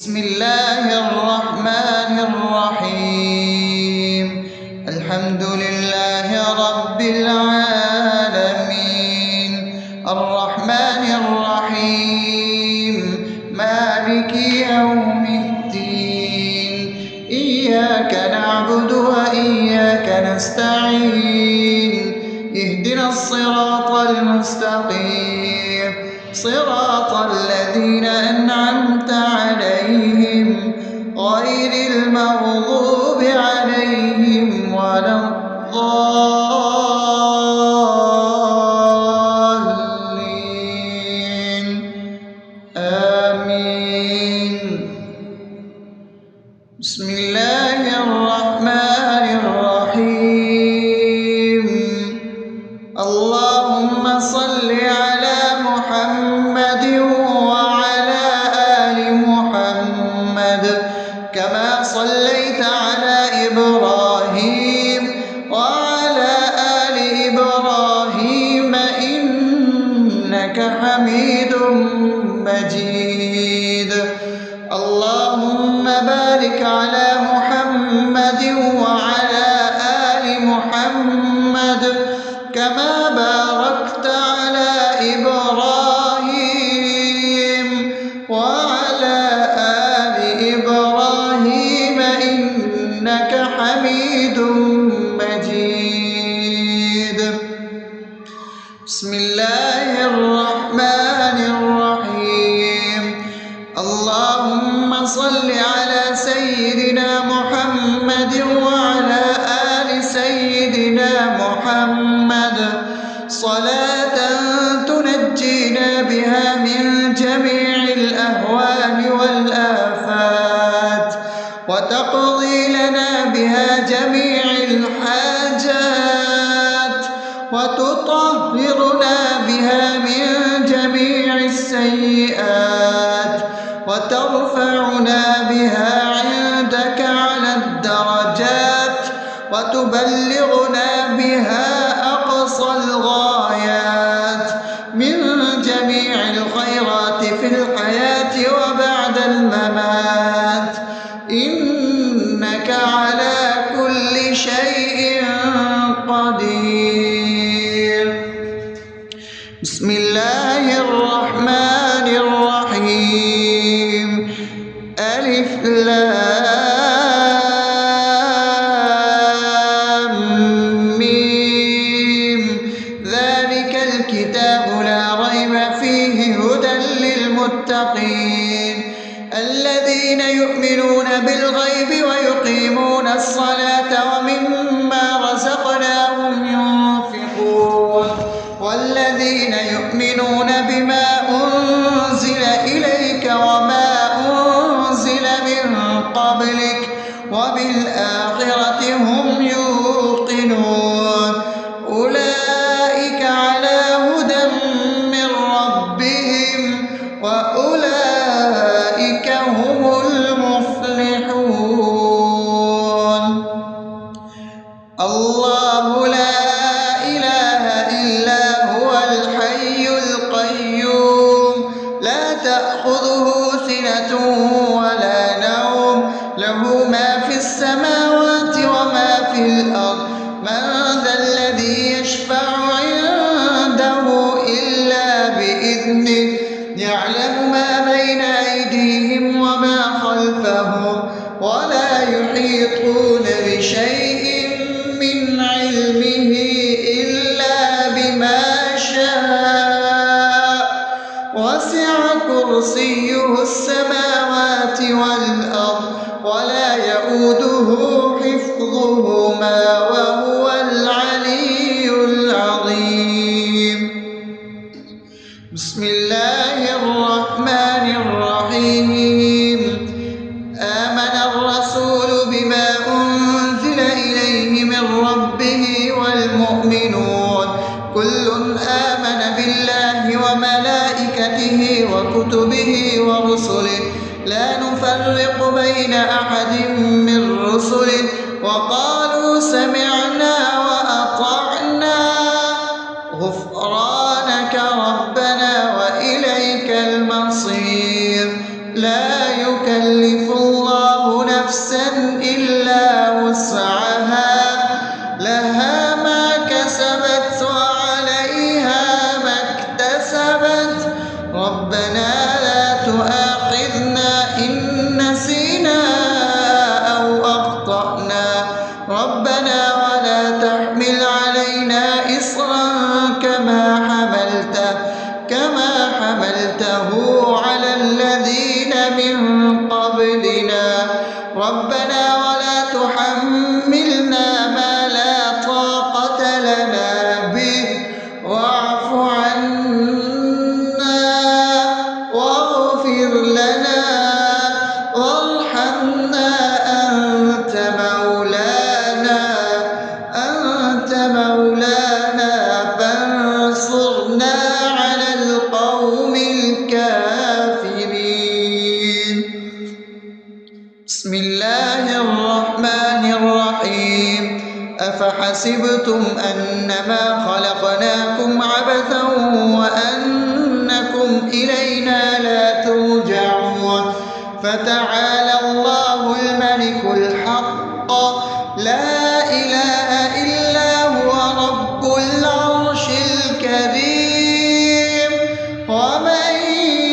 بسم الله الرحمن الرحيم. الحمد لله رب العالمين، الرحمن الرحيم، مالك يوم الدين. إياك نعبد وإياك نستعين، اهدنا الصراط المستقيم، صراط الذين أنعمت عليهم غير المغضوب عليهم ولا الضالين. آمين. بسم الله الرحمن الرحيم. اللهم صل على محمد وعلى آل محمد كما صليت على إبراهيم وعلى آل إبراهيم إنك حميد مجيد. اللهم بارك على محمد وعلى آل محمد كما باركت على إبراهيم وعلى آل إبراهيم إنك حميد مجيد. بسم الله الرحمن الرحيم. اللهم صل على سيدنا محمد وعلى آل سيدنا محمد صلاة تنجينا بها من جميع الأهوال والآفات وتقضي لنا بها جميع الحاجات وتطهرنا بها من جميع السيئات وترفعنا بها عندك على الدرجات وتبلغنا بها أقصى الغايات من جميع الخيرات في الحياة وبعد الممات، إنك على كل شيء قدير. بسم الله الرحمن الرحيم. ألف لام ميم. ذلك الكتاب لا ريب فيه هدى للمتقين الذين يؤمنون بالغيب ويقيمون الصلاة ومما رزقناهم ينفقون والذين يؤمنون بما أنزل إليك وما أنزل من قبلك وبالآخرة هم يوقنون أولئك على هدى من ربهم وأولئك هم المفلحون. الله لا إله إلا هو الحي القيوم لا تأخذه سنة ولا نوم له ما في السماوات وما في الأرض. من ذا الذي يشفع عنده إلا بإذنه يعلم ما بين أيديهم وما خلفهم ولا يحيطون بشيء من علمه إلا بما شاء وسع كرسيه السماوات والأرض ولا يؤوده حفظهما وهو العلي العظيم. بسم الله الرحمن الرحيم. آمن الرسول بما أنزل إليه من ربه والمؤمنون كل آمن بالله وملائكته وكتبه ورسله لا نفرق بين أحد من رسله وقالوا سمعنا وأطعنا غفرانك ربنا وإليك المصير. لا يكلف قبلنا ربنا ولا تحملنا ما لا طاقة لنا به واعف عنا واغفر لنا وارحمنا أنت مولانا فانصرنا على القوم الكافرين. بسم الله الرحمن الرحيم. أفحسبتم أنما خلقناكم عبثا وأنكم إلينا لا ترجعون فتعالى الله الملك الحق لا إله إلا هو رب العرش الكريم. ومن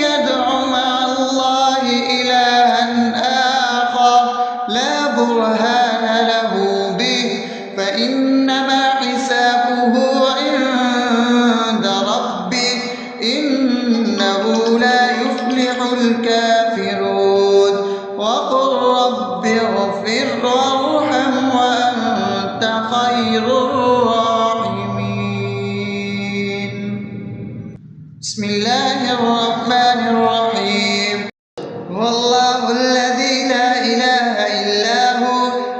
يدع مع الله إلها آخر لا برهان له به فإنما حسابه عند ربه إنه لا يفلح الكافرون. وقل رب اغفر وارحم وأنت خير الراحمين. بسم الله الرحمن الرحيم. هو الله الذي لا إله إلا هو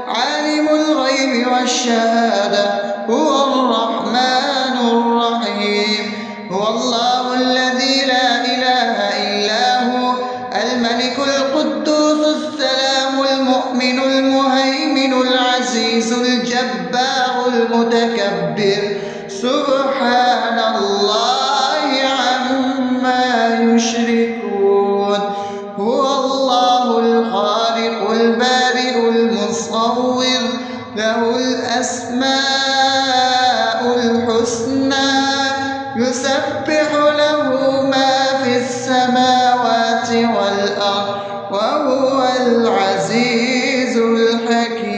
عالم الغيب والشهادة هو الرحمن الرحيم. هو الله الذي لا إله إلا هو الملك القدوس السلام المؤمن المهيمن العزيز الجبار المتكبر سبحان الله عما يشركون. هو الله الخالق البارئ المصور له الأسماء الحسنى يسبح له ما في السماوات والأرض وهو العزيز الحكيم.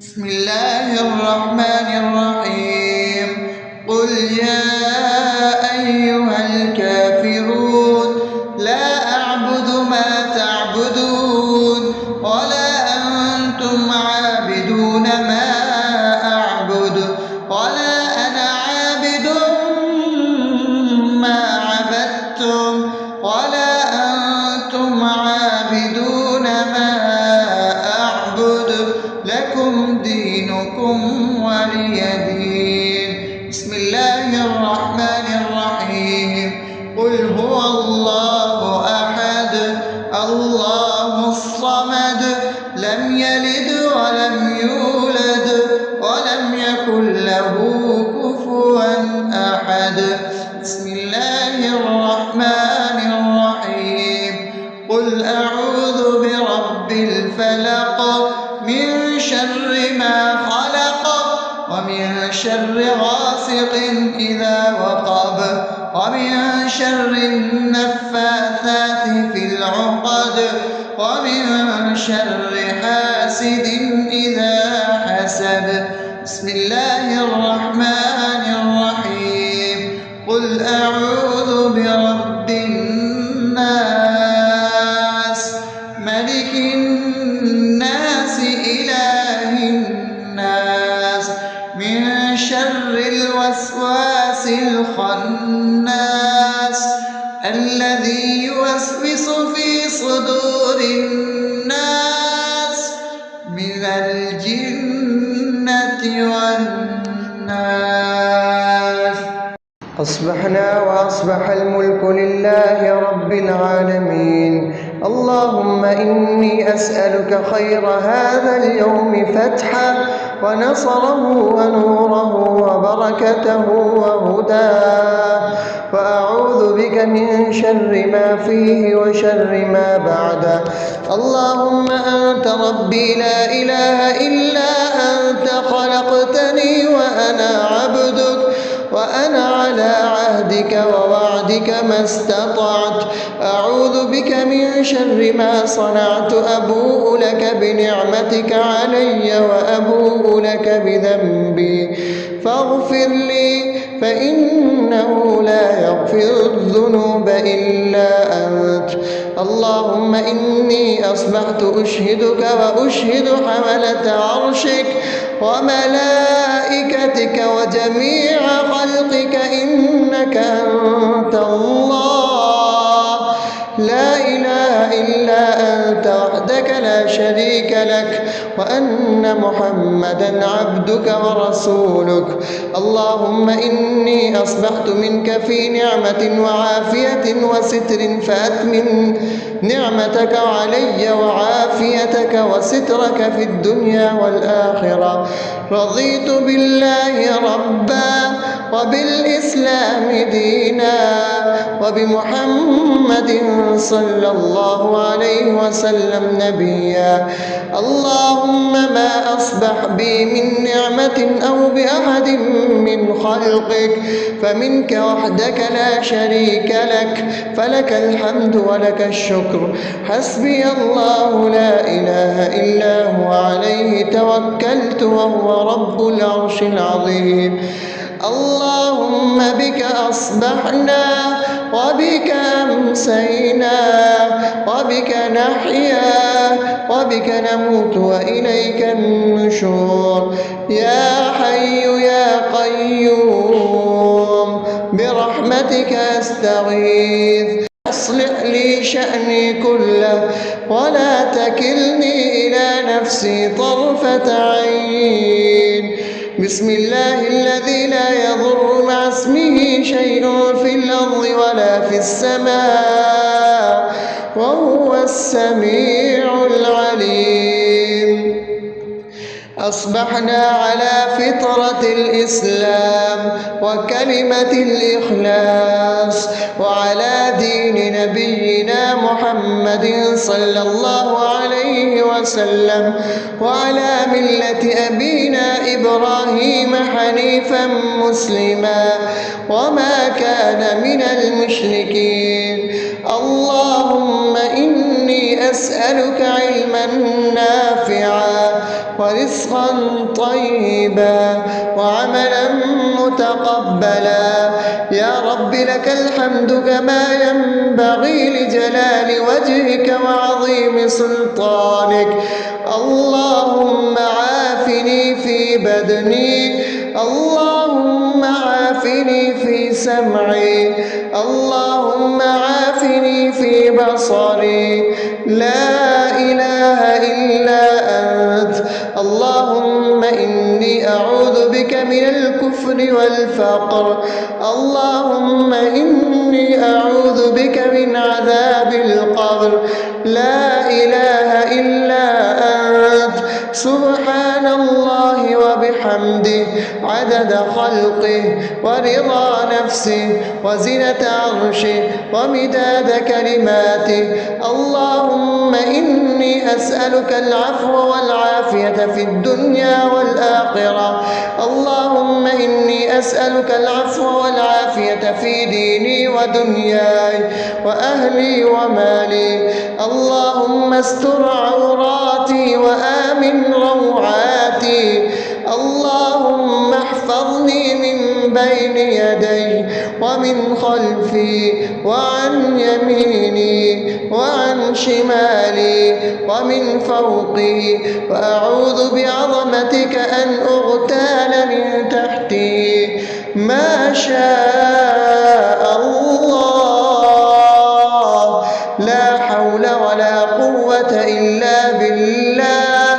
بسم الله الرحمن الرحيم. قل يا أيها الكافرون لا أعبد ما تعبدون ولا أنتم عابدون ما أعبد ولا أنا عابد ما عبدتم ولا أنتم عابدون ما أعبد لكم دينكم ولي دين. بسم الله الرحمن الرحيم. قل هو الله أحد الله الصمد لم يلد ولم يولد ولم يكن له كفوا أحد. بسم الله الرحمن الرحيم. قل أعوذ برب الفلق من شر ما خلق ومن شر غاسق إذا وقب ومن شر النفاثات في العقد ومن شر حاسد إذا حسد. بسم الله الرحمن الرحيم. قل أعوذ برب الناس ملك الناس إله الناس من شر الوسواس الخناس الذي يوسوس في صدور الناس من الجنة والناس. أصبحنا وأصبح الملك لله رب العالمين. اللهم إني أسألك خير هذا اليوم فتحه ونصره ونوره وبركته وهداه وأعوذ بك من شر ما فيه وشر ما بعده. اللهم أنت ربي لا إله إلا أنت خلقتني وأنا عبدك وأنا على عهدك ووعدك ما استطعت. أعوذ بك من شر ما صنعت. أبوء لك بنعمتك علي وأبوء لك بذنبي فاغفر لي فإنه لا يغفر الذنوب إلا أنت. اللهم إني أصبحت أشهدك وأشهد حملة عرشك وملائكتك وجميع خلقك إنك أنت الله لا إله إلا أنت وحدك لا شريك لك وأن محمدا عبدك ورسولك. اللهم إني أصبحت منك في نعمة وعافية وستر فأتمم نعمتك علي وعافيتك وسترك في الدنيا والآخرة. رضيت بالله ربا وبالإسلام دينا وبمحمد صلى الله عليه وسلم نبيا. اللهم ما أصبح بي من نعمة أو بأحد من خلقك فمنك وحدك لا شريك لك فلك الحمد ولك الشكر. حسبي الله لا إله إلا هو عليه توكلت وهو رب العرش العظيم. اللهم بك أصبحنا وبك أمسينا وبك نحيا وبك نموت وإليك النشور. يا حي يا قيوم برحمتك أستغيث أصلح لي شأني كله ولا تكلني إلى نفسي طرفة عين. بسم الله الذي لا يضر مع اسمه شيء في الأرض ولا في السماء وهو السميع العليم. أصبحنا على فطرة الإسلام وكلمة الإخلاص وعلى دين نبينا محمد صلى الله عليه وسلم وعلى ملة أبينا إبراهيم حنيفا مسلما وما كان من المشركين. اللهم إني أسألك علما نافعا ورزقا طيبا وعملا متقبلا. يا رب لك الحمد كما ينبغي لجلال وجهك وعظيم سلطانك. اللهم عافني في بدني اللهم عافني في سمعي اللهم عافني في بصري. لا إله إلا أنت. اللهم إني أعوذ بك من الكفر والفقر. اللهم إني أعوذ بك من عذاب القبر. لا إله إلا أنت. سبحان الله وبحمده عدد خلقه ورضا نفسه وزنة عرشه ومداد كلماته. اللهم إني أسألك العفو والعافية في الدنيا والآخرة. اللهم إني أسألك العفو والعافية في ديني ودنياي وأهلي ومالي. اللهم استر عوراتي وآمن روعاتي. اللهم احفظني من بين يدي ومن خلفي وعن يميني وعن شمالي ومن فوقي وأعوذ بعظمتك أن أغتال من تحتي. ما شاء الله لا حول ولا قوة إلا بالله.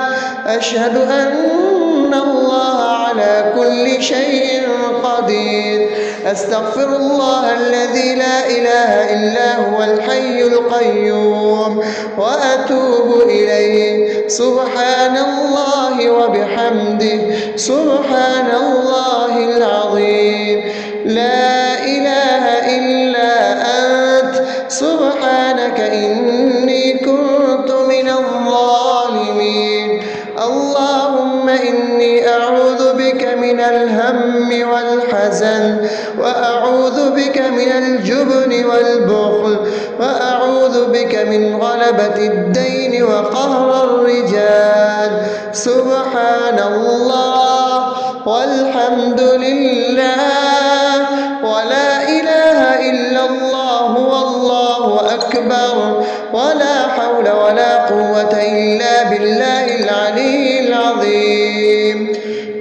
أشهد أن الله على كل شيء قدير. أستغفر الله الذي لا إله إلا هو الحي القيوم وأتوب إليه. سبحان الله وبحمده سبحان الله العظيم. لا إله إلا أنت. سبحانك إني كنت من الظالمين. اللهم إني أعوذ بك من الهم والحزن وأعوذ بك من الجبن والبخل وأعوذ بك من غلبة الدين وقهر الرجال. سبحان الله والحمد لله ولا إله إلا الله والله أكبر. النار ولا حول ولا قوة إلا بالله العلي العظيم.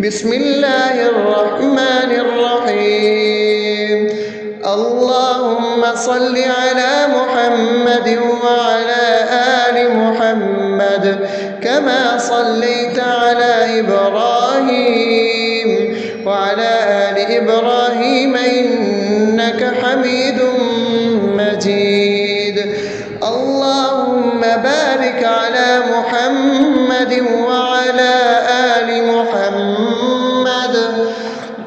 بسم الله الرحمن الرحيم. اللهم صل على محمد وعلى آل محمد كما صليت على إبراهيم وعلى آل إبراهيم إنك حميد مجيد. اللهم بارك على محمد وعلى آل محمد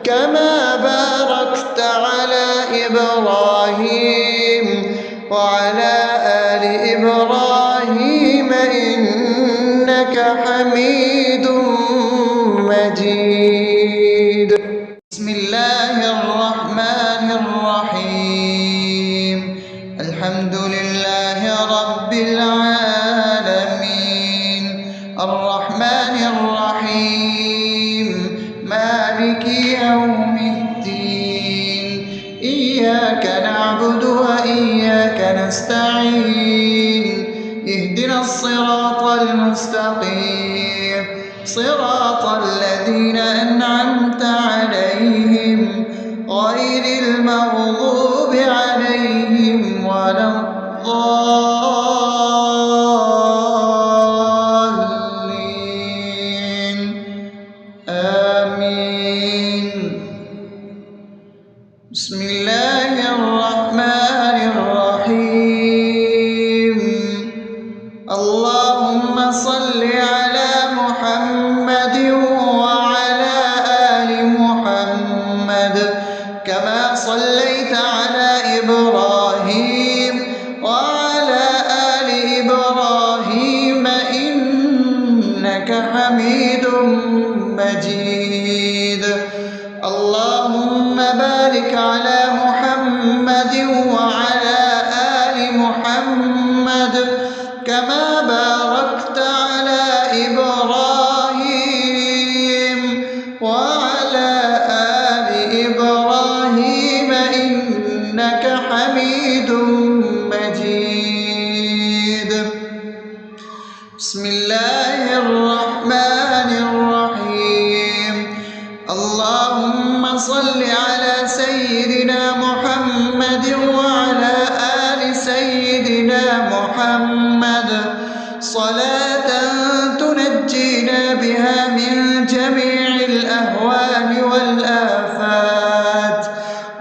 كما باركت على إبراهيم وعلى آل إبراهيم إنك حميد مجيد. بسم الله الرحمن الرحيم. الحمد لله رب العالمين الرحمن الرحيم مالك يوم الدين إياك نعبد وإياك نستعين اهدنا الصراط المستقيم صراط الذين أنعمت عليهم غير المغضوب عليهم ولا الضالين آمين. بسم الله الرحمن الرحيم. اللهم صل على محمد وعلى آل محمد كما صليت على إبراهيم وعلى آل إبراهيم إنك حميد مجيد. اللهم بارك على محمد وعلى آل محمد كما باركت على إبراهيم وعلى آل إبراهيم إنك حميد مجيد. بسم الله الرحمن الرحيم. اللهم صل على سيدنا محمد وعلى آل سيدنا محمد صلاة تنجينا بها من جميع الأهوال والآفات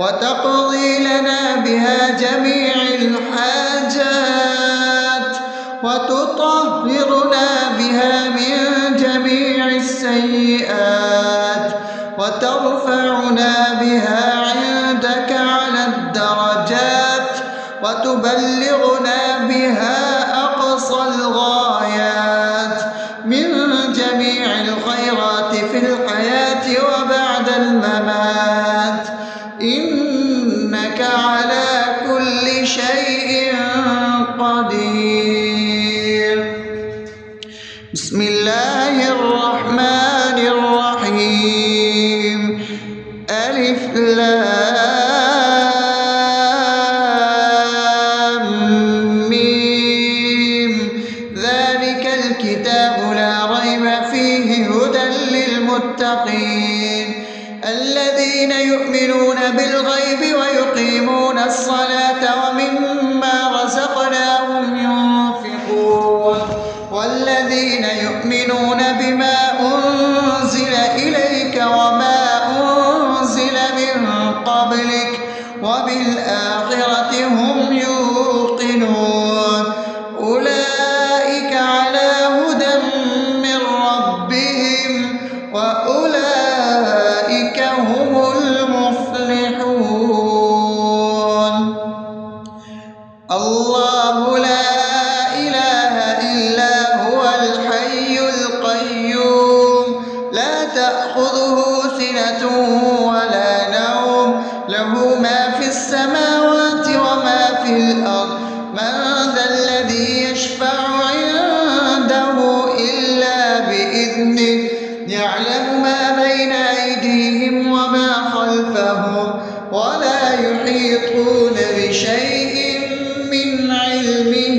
وتقضي لنا بها جميع الحاجات وتطهرنا بها من جميع السيئات وترفعنا بها عندك على الدرجات وتبلغنا بها أقصى الغايات من جميع الخيرات في الحياة وبعد الممات إنك على كل شيء قدير. بسم الله الرحمن الرحيم. ألف لام ميم ذلك الكتاب لا ريب فيه هدى للمتقين الذين يؤمنون بالغيب ويقيمون الصلاة ومما رزقناهم ينفقون والذين يؤمنون بما أنزل إليك وما أنزل من قبلك وبالآخرة هم يوقنون أولئك على هدى من ربهم وأولئك هم المفلحون. الله لا إله إلا هو الحي القيوم لا تأخذه سنة ولا نوم له ما في السماوات وما في الأرض من ذا الذي يشفع عنده إلا بإذنه يعلم ما بين أيديهم وما خلفهم ولا يحيطون بشيء من علمه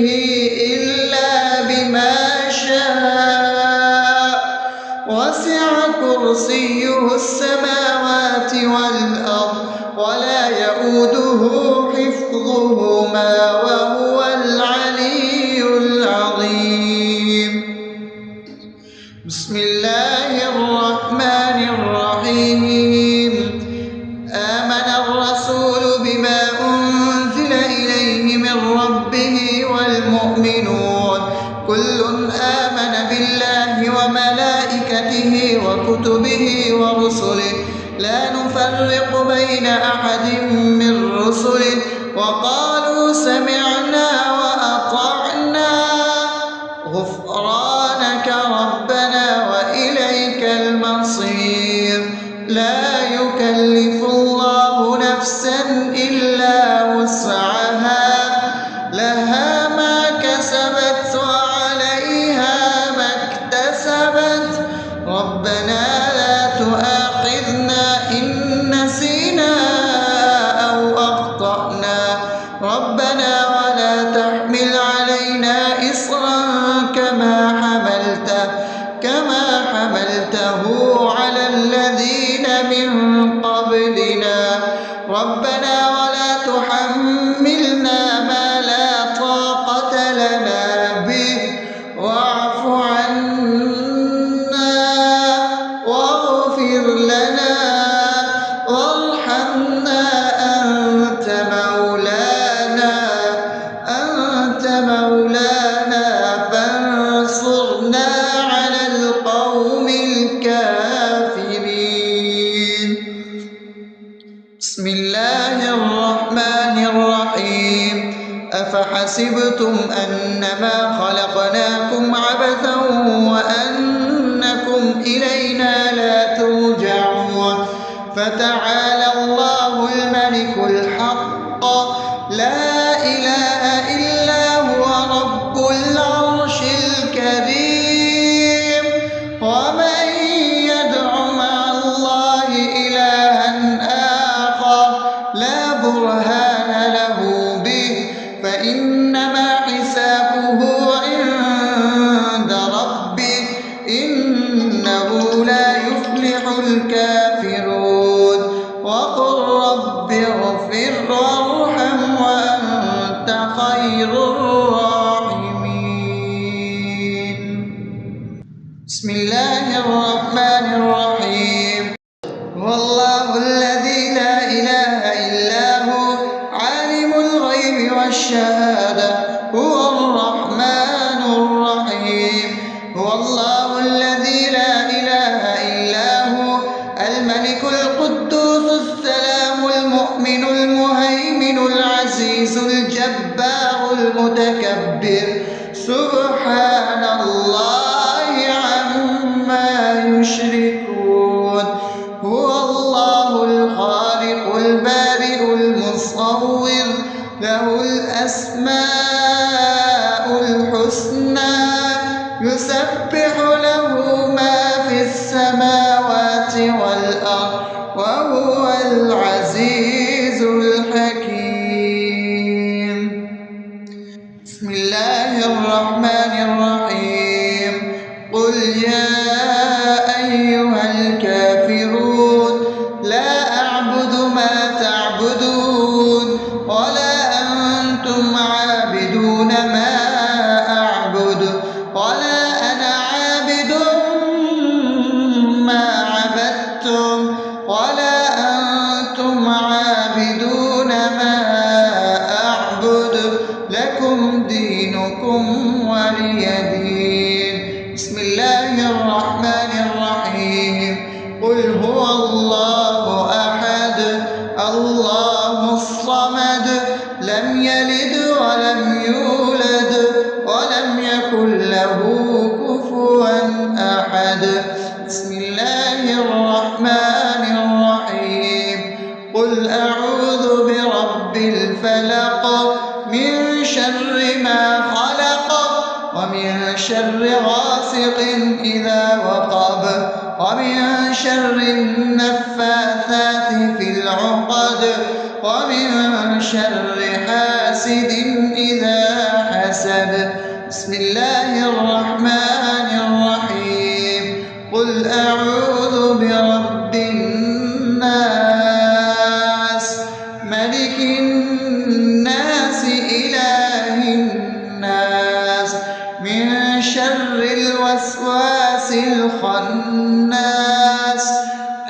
كرسيه السماوات والأرض ولا يؤوده حفظهما وهو العلي العظيم. بسم الله الرحمن الرحيم. آمن الرسول بما أنزل إليه من ربه والمؤمنون كل آمن بالله وملائكته وكتبه ورسله لا نفرق بين أحد من رسله وقالوا سمعنا وأطعنا غفرانك ربنا وإليك المصير. لا يكلف الله نفسا إلا وسعها لها ما كسبت وعليها ما اكتسبت ربنا لا تؤاخذنا إن نسينا أو أخطأنا ربنا ولا تحمل علينا إصرا كما حملته على الذين من قبلنا ربنا ولا تحملنا ما لا طاقة لنا به واعف عنا واغفر لنا وارحمنا أنت مولانا فانصرنا على القوم الكافرين. بسم الله الرحمن الرحيم. أفحسبتم أنما خلقناكم عبثا وأنكم إلينا لا ترجعون فتعالى الله الملك الحق لا إله إلا هو رب العرش الكريم. ومن يدع مع الله إلها آخر لا برهان له به فإنما حسابه عند ربه إنه لا يفلح الكافرون. وقل رب اغفر وارحم وأنت خير الراحمين. بسم الله الرحمن الرحيم. هو الله الذي لا إله إلا هو عالم الغيب والشهادة هو الرحمن الرحيم. هو الله الذي لا إله إلا هو الملك القدوس السلام المؤمن المهيمن العزيز الجبار المتكبر سبحان الله عما يشركون. هو الله الخالق البارئ المصور له الأسماء الحسنى يسبح له ما في السماوات والأرض وهو العزيز الحكيم. بسم الله الرحمن الرحيم. قل يا أيها الكافرون لا أعبد ما تعبدون ولا أنتم عابدون ما أعبد ولا أنا عابد ما عبدتم ولا أنتم عابدون ما أعبد لكم دينكم ولي دين. بسم الله الرحمن الرحيم. قل هو الله أحد الله الصمد لم يلد ولم يولد ولم يكن له كفوا أحد. بسم الله الرحمن الرحيم. قل أعوذ برب الفلق من شر ما خلق ومن شر غاسق إذا وقب ومن شر النفاثات في العقد ومن شر حاسد إذا حسد. بسم الله الرحمن الرحيم. قل أعوذ من شر الوسواس الخناس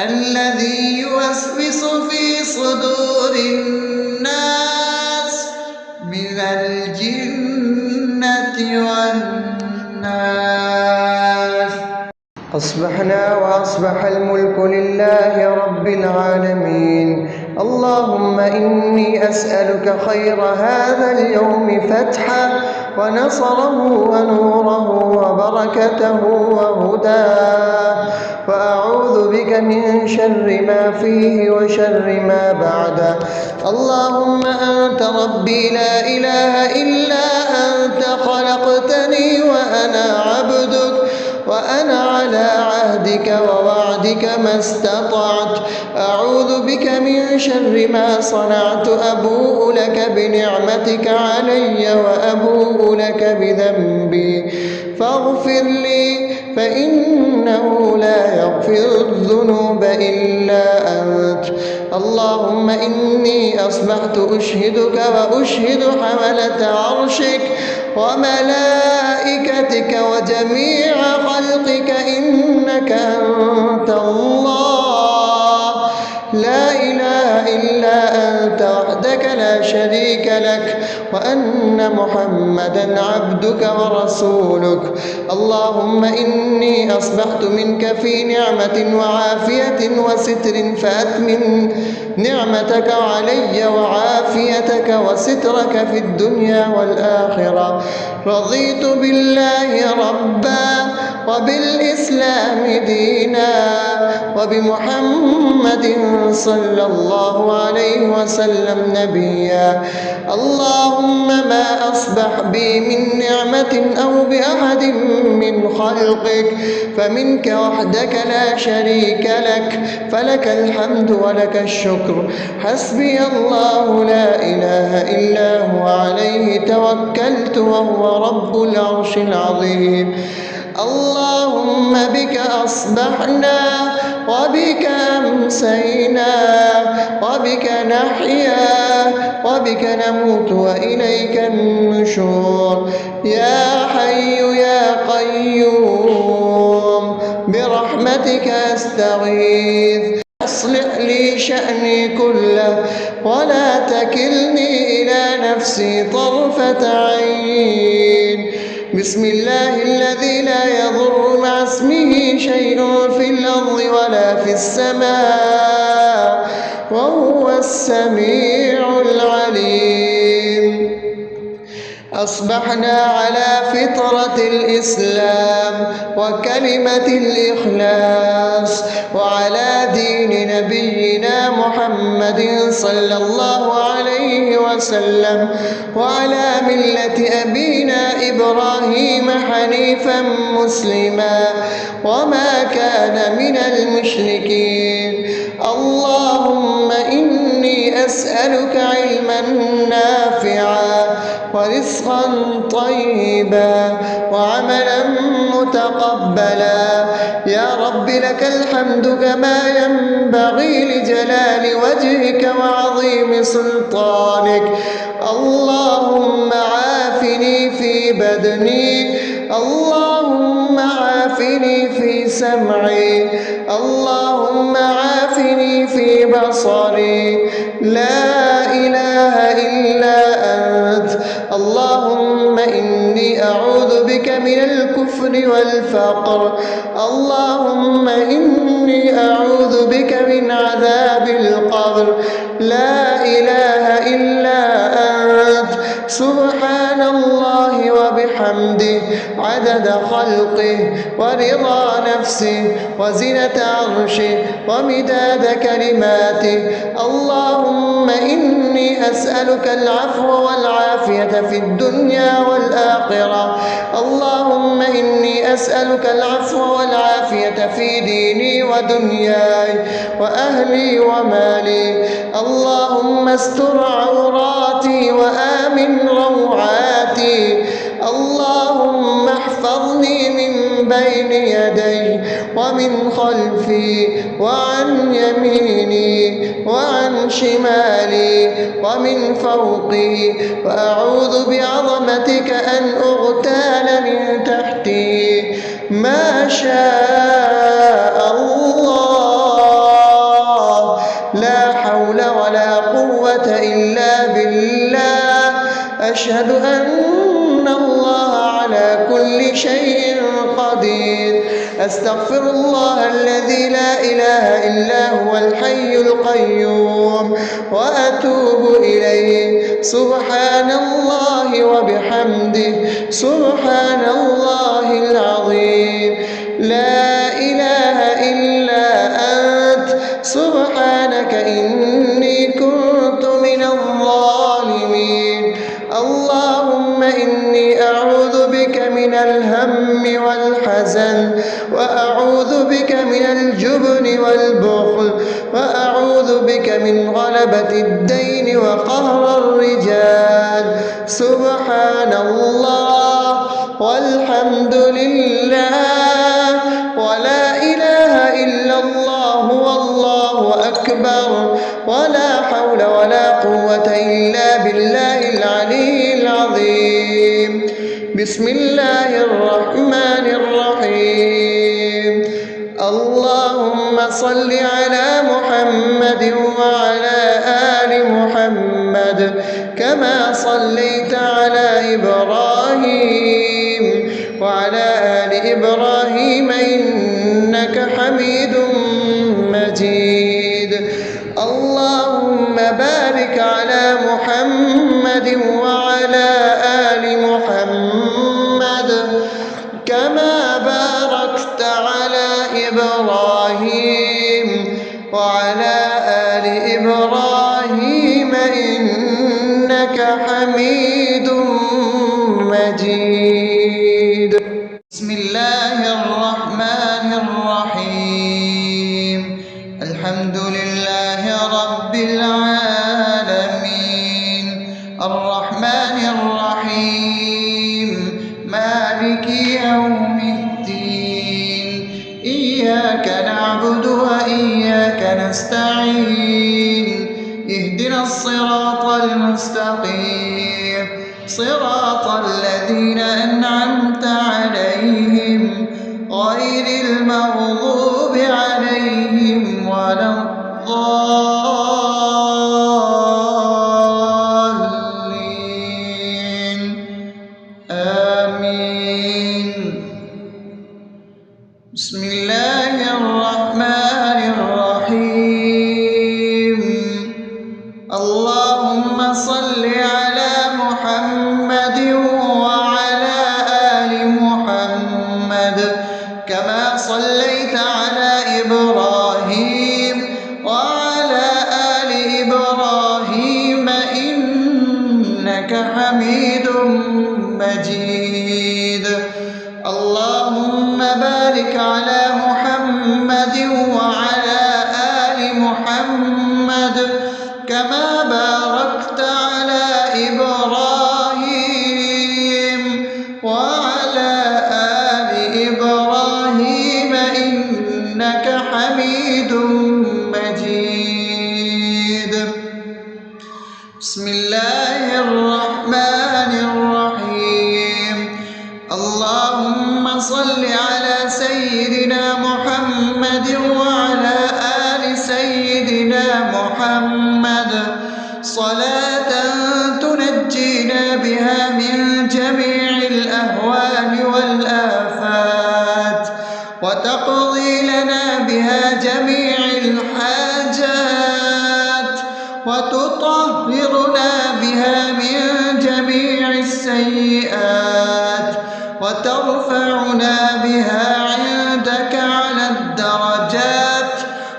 الذي يوسوس في صدور الناس من الجنة والناس. أصبحنا وأصبح الملك لله رب العالمين. اللهم إني أسألك خير هذا اليوم فتحه ونصره ونوره وبركته وهداه، وأعوذ بك من شر ما فيه وشر ما بعده. اللهم أنت ربي لا إله إلا أنت، خلقتني وأنا عبدك، وأنا على عهدك ووعدك ما استطعت. أعوذ بك من شر ما صنعت، أبوء لك بنعمتك علي وأبوء لك بذنبي، فاغفر لي فإنه لا يغفر الذنوب إلا أنت. اللهم إني أصبحت أشهدك وأشهد حملة عرشك وملائكتك وجميع خلقك إنك أنت الله لا إله إلا أنت وحدك لا شريك لك، وأن محمدا عبدك ورسولك. اللهم إني أصبحت منك في نعمة وعافية وستر، فأتمم نعمتك علي وعافيتك وسترك في الدنيا والآخرة. رضيت بالله ربا وبالإسلام دينا وبمحمد صلى الله عليه وسلم نبيا. اللهم ما أصبح بي من نعمة أو بأحد من خلقك فمنك وحدك لا شريك لك، فلك الحمد ولك الشكر. حسبي الله لا إله إلا هو، عليه توكلت وهو رب العرش العظيم. اللهم بك أصبحنا وبك أمسينا وبك نحيا وبك نموت وإليك النشور. يا حي يا قيوم برحمتك أستغيث، أصلح لي شأني كله ولا تكلني إلى نفسي طرفة عين. بسم الله الذي لا يضر مع اسمه شيء في الأرض ولا في السماء وهو السميع العليم. أصبحنا على فطرة الإسلام وكلمة الإخلاص وعلى دين نبينا محمد صلى الله عليه وسلم وعلى ملة أبينا إبراهيم حنيفا مسلما وما كان من المشركين. اللهم إني أسألك علما نافعا ورزقا طيبا وعملا متقبلا. يا رب لك الحمد كما ينبغي لجلال وجهك وعظيم سلطانك. اللهم عافني في بدني، اللهم عافني في سمعي، اللهم عافني في بصري. لا إله إلا أنت. اللهم إني أعوذ بك من الكفر والفقر. اللهم إني أعوذ بك من عذاب القبر. لا إله إلا أنت. سبحان الله وبحمده عدد خلقه ورضا نفسه وزنة عرشه ومداد كلماته. اللهم إني أسألك العفو والعافية في الدنيا والآخرة. اللهم إني أسألك العفو والعافية في ديني ودنياي وأهلي ومالي. اللهم استر عوراتي وآمن روعاتي. اللهم احفظني من بين يدي ومن خلفي وعن يميني وعن شمالي ومن فوقي، وأعوذ بعظمتك أن أغتال من تحتي. ما شاء الله، لا حول ولا قوة إلا بالله. أشهد أن الله على كل شيء قدير. أستغفر الله الذي لا إله إلا هو الحي القيوم وأتوب إليه. سبحان الله وبحمده، سبحان الله العظيم. لا إله إلا أنت، سبحانك إني كنت من الظالمين. اللهم إني أعوذ بك من الهم والحزن، وأعوذ بك من الجبن والبخل، وأعوذ بك من غلبة الدين وقهر الرجال. سبحان الله والحمد لله ولا إله إلا الله والله أكبر، ولا حول ولا قوة إلا بالله العلي العظيم. بسم الله الرحمن الرحيم. اللهم صل على محمد وعلى آل محمد كما صليت على إبراهيم وعلى آل إبراهيم إنك حميد مجيد. اللهم بارك على محمد وعلى آل محمد كما باركت على إبراهيم وعلى آل إبراهيم إنك حميد مجيد. بسم الله الرحمن الرحيم. الحمد لله رب العالمين، الرحمن الرحيم، مالك يوم الدين. إياك نعبد وإياك نستعين. اهدنا الصراط المستقيم، صراط الذين أنعمت عليهم غير المغضوب عليهم ولا الضالين. آمين. بسم الله الرحمن الرحيم. اللهم صل على محمد وعلى آل محمد كما صليت على إبراهيم وعلى آل إبراهيم إنك حميد مجيد. اللهم بارك على محمد وعلى آل محمد كما باركت على إبراهيم وعلى آل إبراهيم إنك حميد مجيد. بسم الله الرحمن الرحيم. اللهم صل على سيدنا محمد وعلى آل سيدنا محمد صلاة تنجينا بها من جميع الأهوال والآفات، وتقضي لنا بها جميع الحاجات، وتطهرنا بها من جميع السيئات، وترفعنا بها عندك على الدرجات،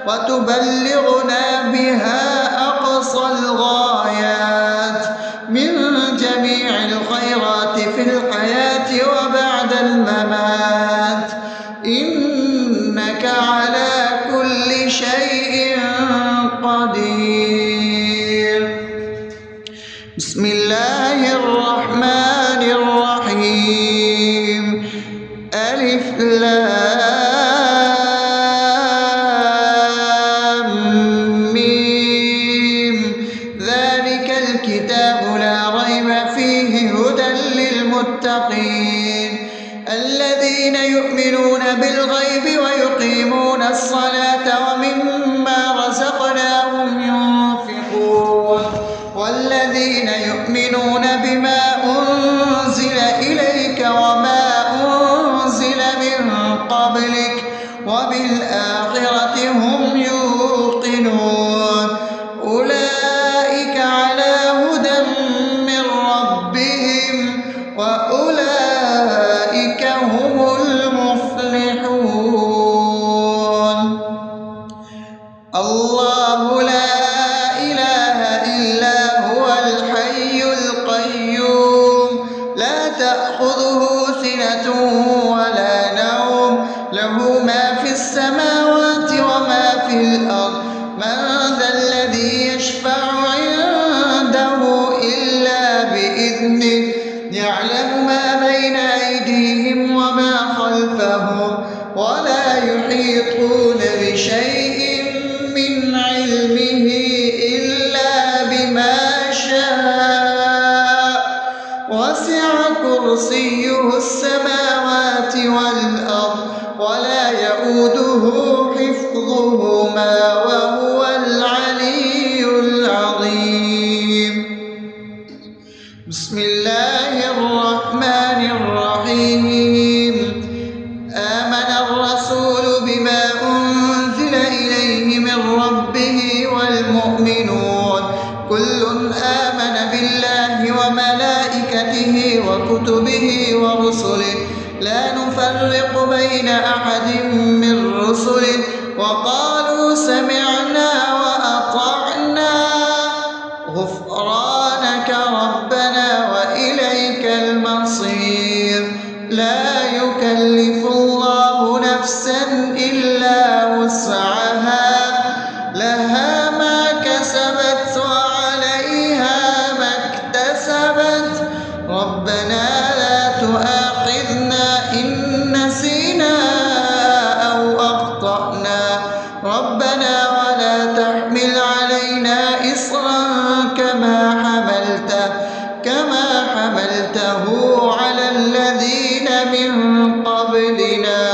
وتبلغنا بها أقصى الغايات من جميع الخيرات في الحياة وبعد الممات. إنك على كل شيء قدير. بسم الله الرحمن الرحيم. ألف لام ميم ذلك الكتاب لا ريب فيه هدى للمتقين الذين يؤمنون بالغيب ويقيمون الصلاة ومما رزقناهم ينفقون والذين يؤمنون بما أنزل إليك وما أنزل من قبلك وبالآخرة هم يوقنون أولئك على هدى من ربهم وأولئك هم المفلحون الله لا إله إلا هو الحي القيوم لا تأخذه سنة ولا نوم له ما في السماوات وما في الأرض من ذا الذي يشفع عنده إلا بإذنه يعلم ما بين أيديهم وما خلفهم ولا يحيطون بشيء من علمه إلا بما شاء وسع كرسيه السماوات والأرض ولا يؤوده حفظهما وهو العلي العظيم بسم الله الرحمن الرحيم آمن الرسول بما أنزل إليه من ربه والمؤمنون كل آمن بالله وملائكته وكتبه ورسله لا نفرق بين أحد من رسله وقالوا سمعنا وأطعنا غفرانك ربنا وإليك المصير لا يكلف الله نفسا إلا وسعها لها ما كسبت وعليها ما اكتسبت ربنا لا تؤاخذنا إن نسينا أو أخطأنا ربنا ولا تحمل علينا إصرا كما حملته على الذين من قبلنا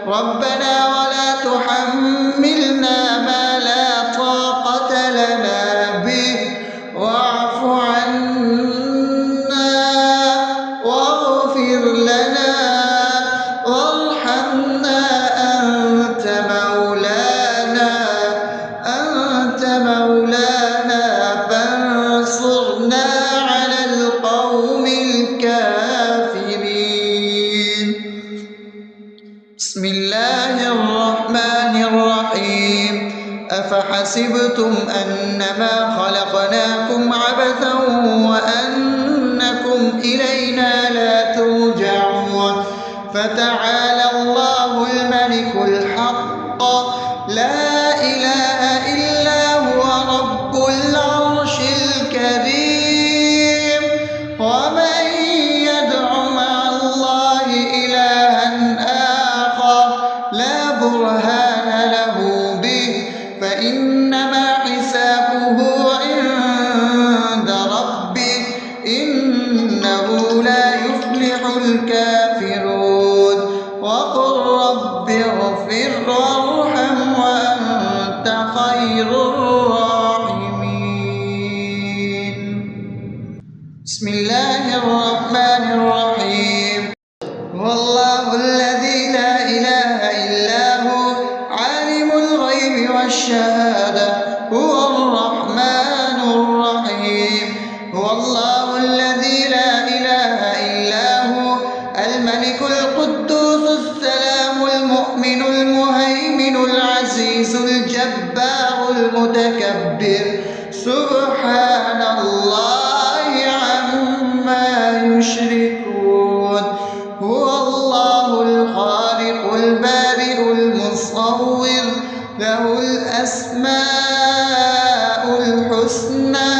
ربنا ولا تحملنا ما لا طاقة لنا به واعف عنا واغفر لنا وارحمنا أنت مولانا فانصرنا على القوم الكافرين بسم الله الرحمن الرحيم أفحسبتم أنما خلقناكم عبثا وأنكم إلينا لا ترجعون فتعالى الله الملك الحق لا إله إلا هو رب العرش الكريم ومن يدع مع الله إلها آخر لا برهان له به فإنما حسابه عند ربه إنه لا يفلح الكافرون وقل رب اغفر وارحم وأنت خير الراحمين بسم الله الرحمن الرحيم هو الله الذي لا إله إلا هو عالم الغيب والشهادة هو الرحمن الرحيم هو الله الذي لا إله إلا هو الملك القدوس السلام المؤمن المهيمن العزيز الجبار المتكبر سبحان الله عما يشركون هو الله الخالق البارئ المصور له الأسماء الحسنى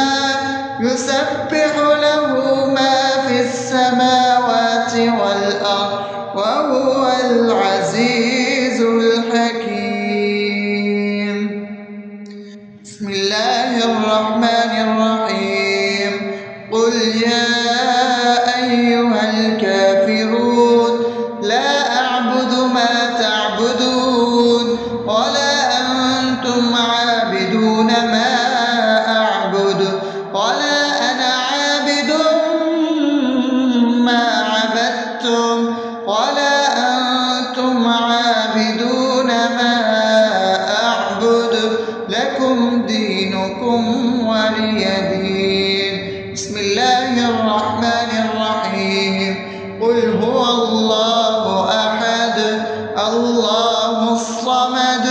يسبح له ما في السماوات والأرض وهو وهو العزيز الحكيم. بسم الله الرحمن الرحيم. قل يا أيها الكافرون لا أعبد ما تعبدون ولا أنتم عابدون ما أعبد ولا أنا عابد ما عبدتم ولا أنتم عابدون ما أعبد لكم دينكم ولي دين. بسم الله الرحمن الرحيم. قل هو الله أحد الله الصمد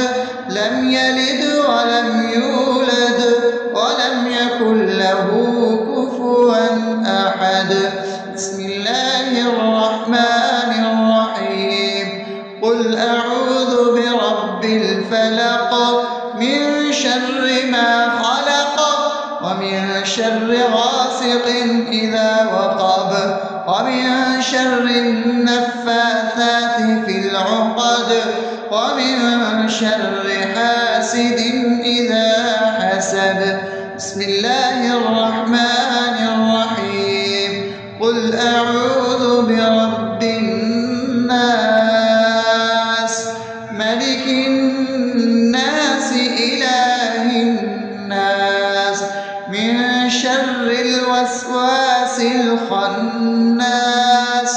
لم يلد ولم يولد ولم يكن له كفوا أحد. بسم الله الرحمن الرحيم. قل أعوذ برب الفلق من شر ما خلق ومن شر غاسق إذا وقب ومن شر النفاثات في العقد ومن شر حاسد إذا حسد. بسم الله الرحمن الرحيم. قل أعوذ برب الناس ملك الناس إله الناس من شر الوسواس الخناس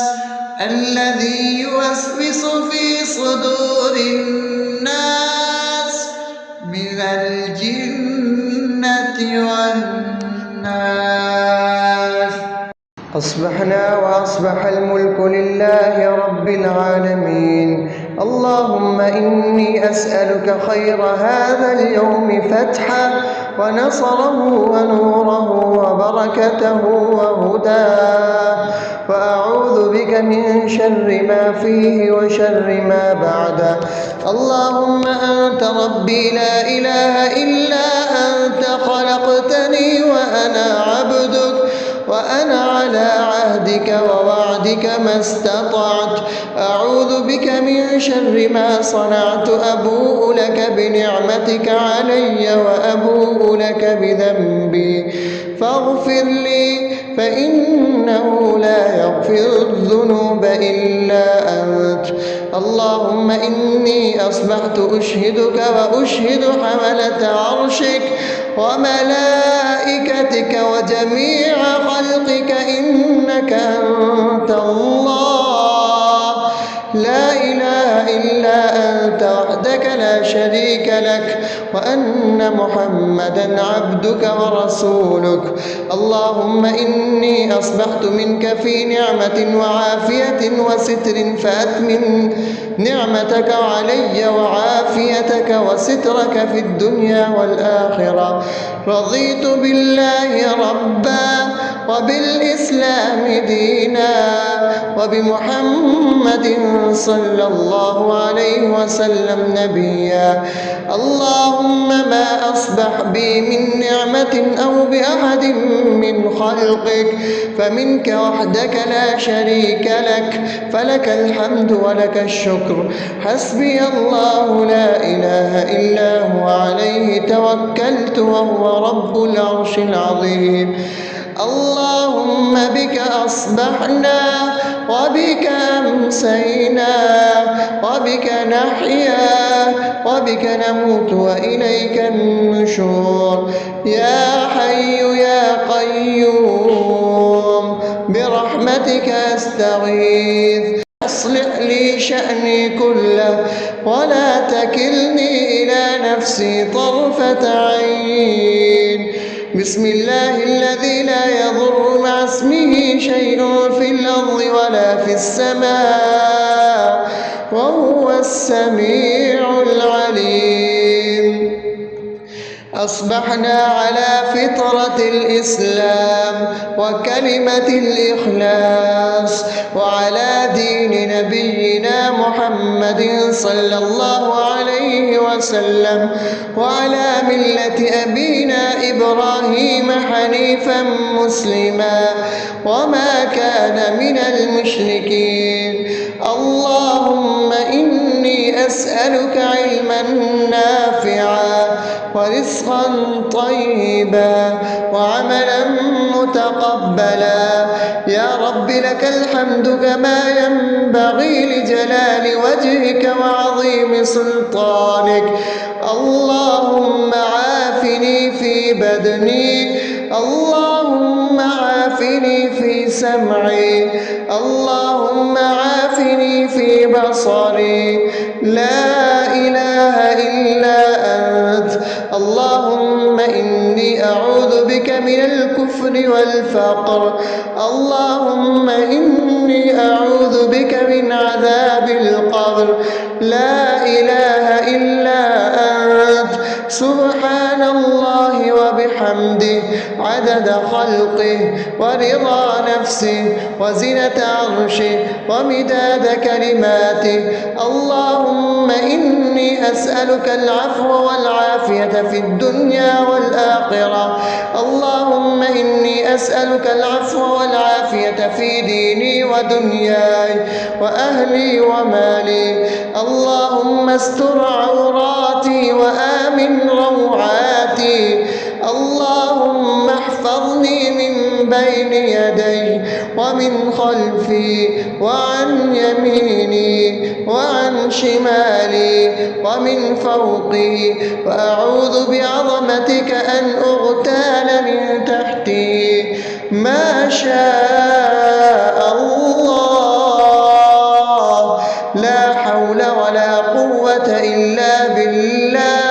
الذي يوسوس في صدور الناس من الجنة والناس. أصبحنا وأصبح الملك لله رب العالمين. اللهم إني أسألك خير هذا اليوم فتحه ونصره ونوره وبركته وهداه، وأعوذ بك من شر ما فيه وشر ما بعده. اللهم أنت ربي لا إله إلا أنت خلقتني وأنا عبدك وأنا على عهدك ووعدك ما استطعت. أعوذ بك من شر ما صنعت. أبوء لك بنعمتك علي وأبوء لك بذنبي فاغفر لي فإنه لا يغفر الذنوب إلا أنت. اللهم إني أصبحت أشهدك وأشهد حملة عرشك وملائكتك وجميع خلقك إنك أنت الله لا إله إلا أنت وحدك لا شريك لك وأن محمدا عبدك ورسولك. اللهم إني أصبحت منك في نعمة وعافية وستر فأتمن نعمتك علي وعافيتك وسترك في الدنيا والآخرة. رضيت بالله ربا وبالإسلام دينا وبمحمد صلى الله عليه وسلم نبيا. اللهم ما أصبح بي من نعمة أو بأحد من خلقك فمنك وحدك لا شريك لك فلك الحمد ولك الشكر. حسبي الله لا إله إلا هو عليه توكلت وهو رب العرش العظيم. اللهم بك أصبحنا وبك أمسينا وبك نحيا وبك نموت وإليك النشور. يا حي يا قيوم برحمتك أستغيث أصلح لي شأني كله ولا تكلني إلى نفسي طرفة عين. بسم الله الذي لا يضر مع اسمه شيء في الأرض ولا في السماء وهو السميع العليم. أصبحنا على فطرة الإسلام وكلمة الإخلاص وعلى دين نبينا محمد صلى الله عليه وسلم وعلى ملة أبينا إبراهيم حنيفا مسلما وما كان من المشركين. اللهم أسألك علما نافعا ورزقا طيبا وعملا متقبلا. يا رب لك الحمد كما ينبغي لجلال وجهك وعظيم سلطانك. اللهم عافني في بدني، اللهم عافني في سمعي، اللهم عافني في بصري. لا إله إلا أنت. اللهم إني أعوذ بك من الكفر والفقر. اللهم إني أعوذ بك من عذاب القبر. لا إله إلا أنت. سبحان الله وبحمده عدد خلقه ورضا نفسه وزنة عرشه ومداد كلماته. اللهم إني أسألك العفو والعافية في الدنيا والآخرة. اللهم إني أسألك العفو والعافية في ديني ودنياي وأهلي ومالي. اللهم استر عوراتي وآمن روعاتي. اللهم احفظني من بين يدي ومن خلفي وعن يميني وعن شمالي ومن فوقي، وأعوذ بعظمتك أن أغتال من تحتي. ما شاء الله، لا حول ولا قوة إلا بالله.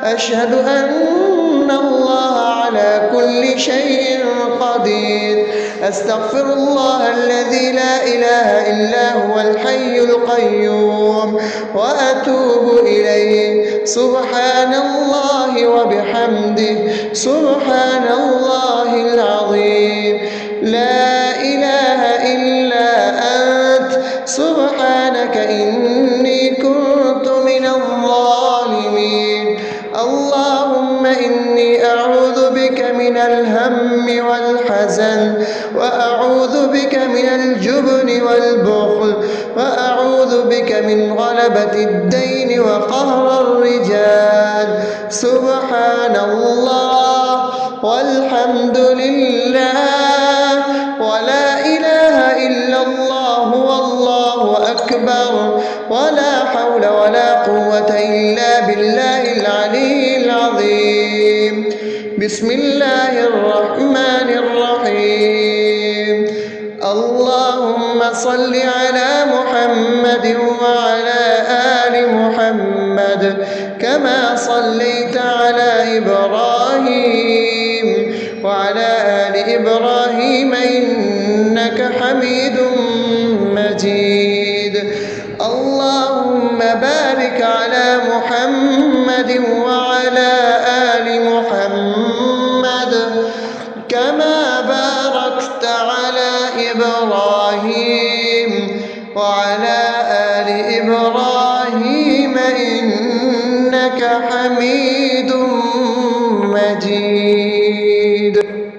أشهد أن الله على كل شيء قدير. أستغفر الله الذي لا إله إلا هو الحي القيوم وأتوب إليه. سبحان الله وبحمده سبحان الله العظيم. لا إله إلا أنت. سبحانك إني كنت من الظالمين. اللهم إني أعوذ بك من الهم والحزن، وأعوذ بك من الجبن والبخل، وأعوذ بك من غلبة الدين وقهر الرجال. سبحان الله والحمد لله ولا إله إلا الله والله أكبر، ولا حول ولا قوة إلا بالله العلي العظيم. بسم الله الرحمن الرحيم. اللهم صل على محمد وعلى آل محمد كما صليت على إبراهيم وعلى آل إبراهيم إنك حميد مجيد. اللهم بارك على محمد وعلى آل محمد كما باركت على إبراهيم وعلى آل إبراهيم إنك حميد